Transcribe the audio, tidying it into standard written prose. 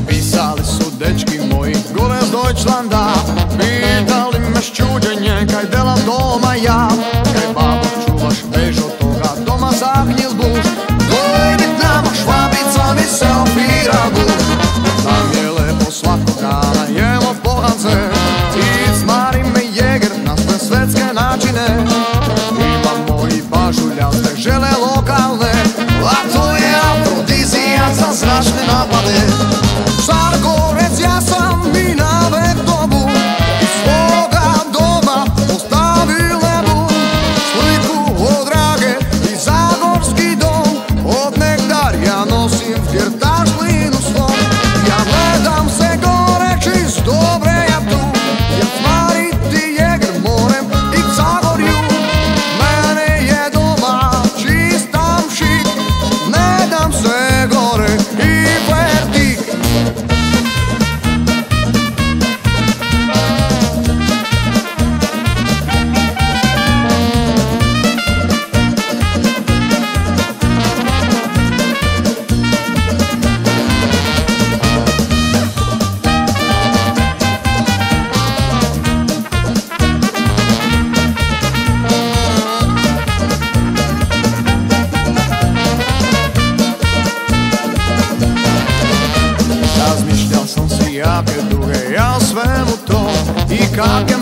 Pisali su dečki moji gore s Deutschlanda, pitali me s čuđenjem kaj delam doma ja. Kaj babo čuvaš bež od toga doma zahnjil buš, dojdi k nama Švabica mi se opira buš. Nam je lepo svakog dana jemo pohance i smari me jeger na sve svetske načine. Imamo i pažuljaste žele lokalne, a to je afrodizijak za zračne napade. Stargorec ja sam i navek dobu, iz svoga doma ostavil nebu. Sliku od Drage i zagorski dom, od nekdar ja nosim vjertašlinu svom. Ja gledam se gore čist dobre ja tu, jer smariti jeger morem i k Zagorju. Mene je doma čistam šik, ne dam se gore i vertik. Razmišljal sam si jake duge, ja svemu to i kak je